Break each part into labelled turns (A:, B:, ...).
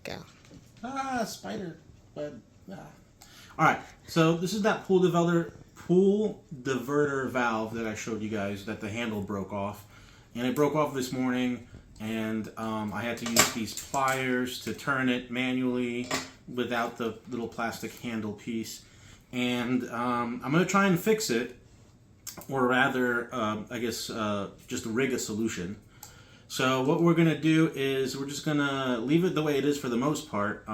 A: go.
B: Spider. But, All right, so this is that pool diverter valve that I showed you guys that the handle broke off. And it broke off this morning, and I had to use these pliers to turn it manually without the little plastic handle piece. And I'm going to try and fix it, or rather, I guess, just rig a solution. So what we're going to do is we're just going to leave it the way it is for the most part.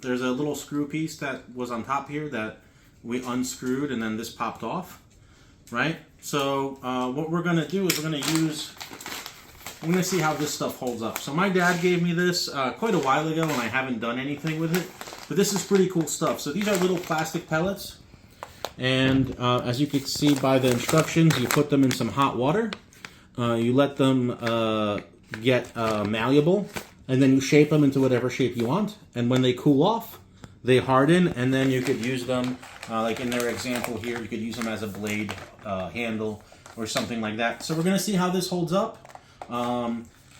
B: There's a little screw piece that was on top here that we unscrewed, and then this popped off, right? So what we're going to do is we're going to see how this stuff holds up. So my dad gave me this quite a while ago, and I haven't done anything with it. But this is pretty cool stuff. So these are little plastic pellets. And as you can see by the instructions, you put them in some hot water. You let them get malleable, and then you shape them into whatever shape you want. And when they cool off, they harden, and then you could use them, like in their example here, you could use them as a blade handle or something like that. So we're going to see how this holds up.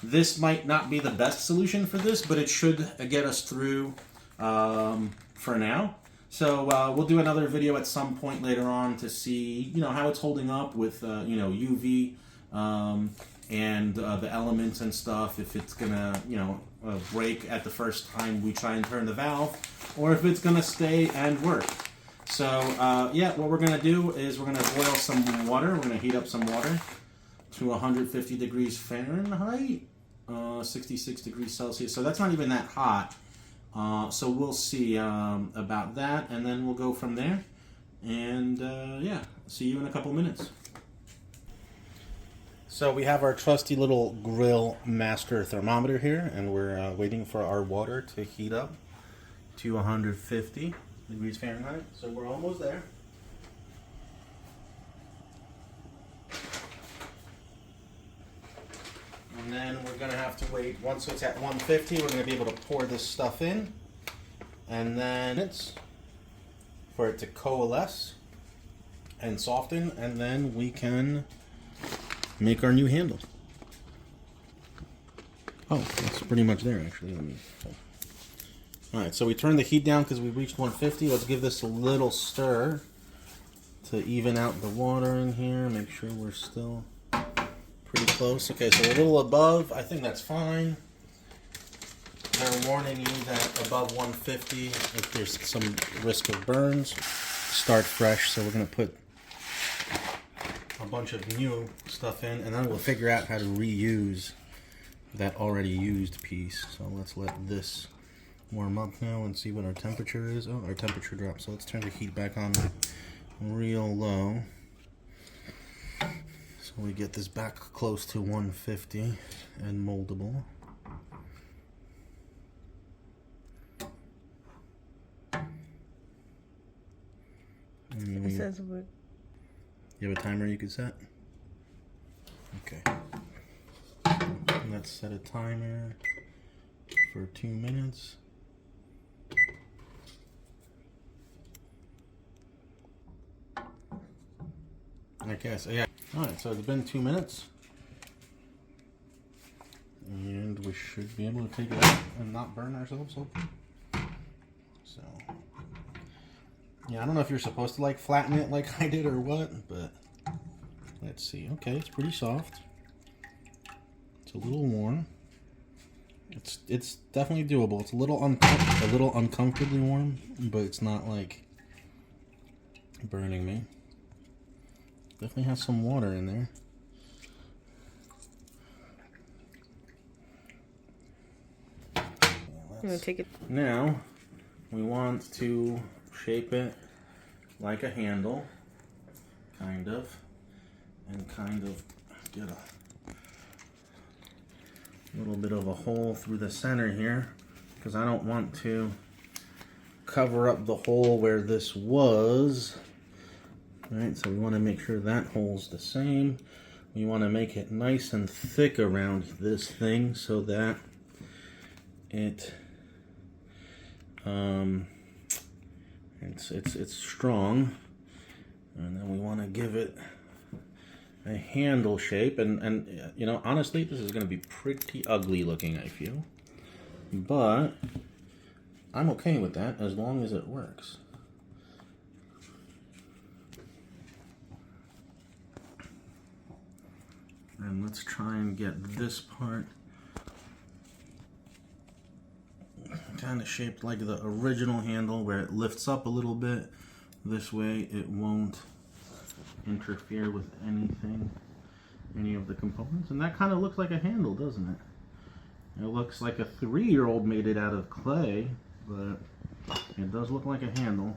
B: This might not be the best solution for this, but it should get us through for now. So we'll do another video at some point later on to see, how it's holding up with, UV and the elements and stuff. If it's gonna, break at the first time we try and turn the valve, or if it's gonna stay and work. So yeah, what we're gonna do is we're gonna boil some water. We're gonna heat up some water to 150 degrees Fahrenheit, 66 degrees Celsius. So that's not even that hot. So we'll see about that, and then we'll go from there. And yeah, see you in a couple minutes. So we have our trusty little grill master thermometer here, and we're waiting for our water to heat up to 150 degrees Fahrenheit. So we're almost there. And then we're going to have to wait. Once it's at 150, we're going to be able to pour this stuff in. And then it's for it to coalesce and soften. And then we can make our new handle. Oh, that's pretty much there, actually. Alright, so we turn the heat down because we reached 150. Let's give this a little stir to even out the water in here. Make sure we're still pretty close. Okay, so a little above. I think that's fine. They're warning you that above 150, if there's some risk of burns, start fresh. So we're going to put a bunch of new stuff in, and then we'll figure out how to reuse that already used piece. So let's let this warm up now and see what our temperature is. Oh, our temperature dropped. So let's turn the heat back on real low. So we get this back close to 150 and moldable.
A: It says what?
B: You have a timer you could set? Okay. Let's set a timer for 2 minutes. Okay, so yeah. Alright, so it's been 2 minutes. And we should be able to take it out and not burn ourselves, hopefully. So, yeah, I don't know if you're supposed to like flatten it like I did or what, but let's see. Okay, it's pretty soft. It's a little warm. It's definitely doable. It's a little uncomfortably warm, but it's not like burning me. Definitely has some water in there.
A: I'm gonna take it.
B: Now we want to shape it like a handle, kind of, and kind of get a little bit of a hole through the center here, because I don't want to cover up the hole where this was. All right, so we want to make sure that hole's the same. We want to make it nice and thick around this thing so that it it's strong, and then we want to give it a handle shape, and you know, honestly, this is going to be pretty ugly looking, I feel, but I'm okay with that as long as it works. And let's try and get this part kind of shaped like the original handle, where it lifts up a little bit. This way it won't interfere with anything, any of the components. And that kind of looks like a handle, doesn't it? It looks like a 3-year-old made it out of clay, but it does look like a handle.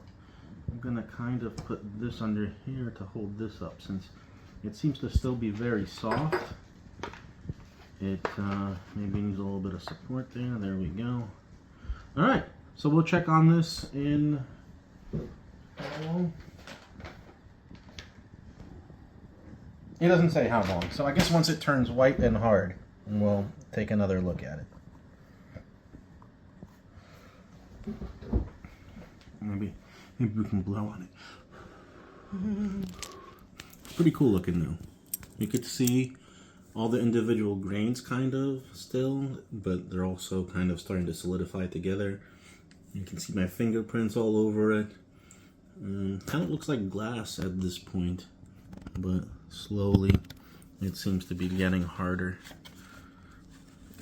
B: I'm gonna kind of put this under here to hold this up, since it seems to still be very soft. It maybe needs a little bit of support there. There we go. All right, so we'll check on this in how long? It doesn't say how long, so I guess once it turns white and hard, we'll take another look at it. Maybe we can blow on it. Pretty cool looking though. You could see all the individual grains kind of still, but they're also kind of starting to solidify together. You can see my fingerprints all over it. Kind of looks like glass at this point, but slowly it seems to be getting harder.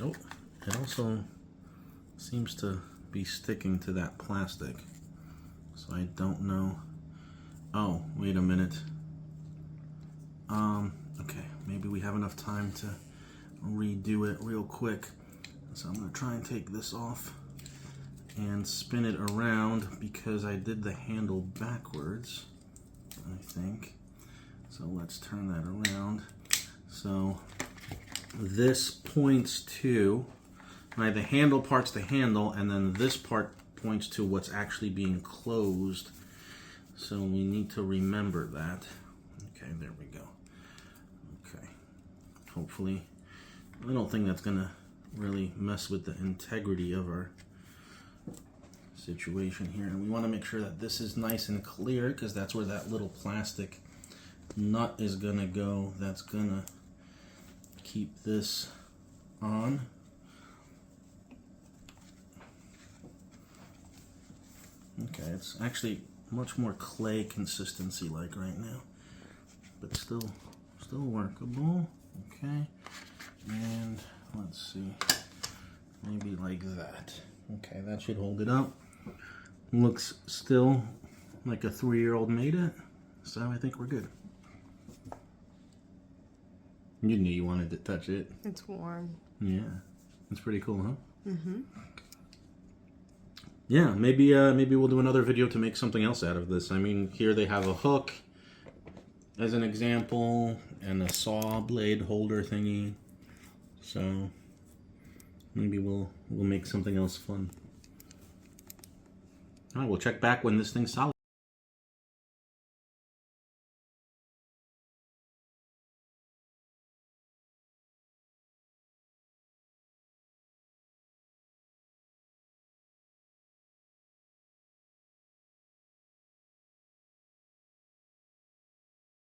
B: Oh, it also seems to be sticking to that plastic. So I don't know. Oh, wait a minute. Okay, maybe we have enough time to redo it real quick. So I'm gonna try and take this off and spin it around, because I did the handle backwards, I think. So let's turn that around. So this points to, right, the handle part's the handle, and then this part points to what's actually being closed. So we need to remember that. Okay, there we go. Okay, hopefully, I don't think that's gonna really mess with the integrity of our situation here. And we want to make sure that this is nice and clear, because that's where that little plastic nut is gonna go. That's gonna keep this on. Okay, it's actually much more clay consistency like right now, but still workable. Okay, and let's see, maybe like that. Okay, that should hold it up. Looks still like a 3-year-old made it, so I think we're good. You knew you wanted to touch it.
A: It's warm.
B: Yeah, it's pretty cool, huh?
A: Mm-hmm.
B: Yeah, maybe we'll do another video to make something else out of this. I mean, here they have a hook as an example, and a saw blade holder thingy. So maybe we'll make something else fun. All right, we'll check back when this thing's solid.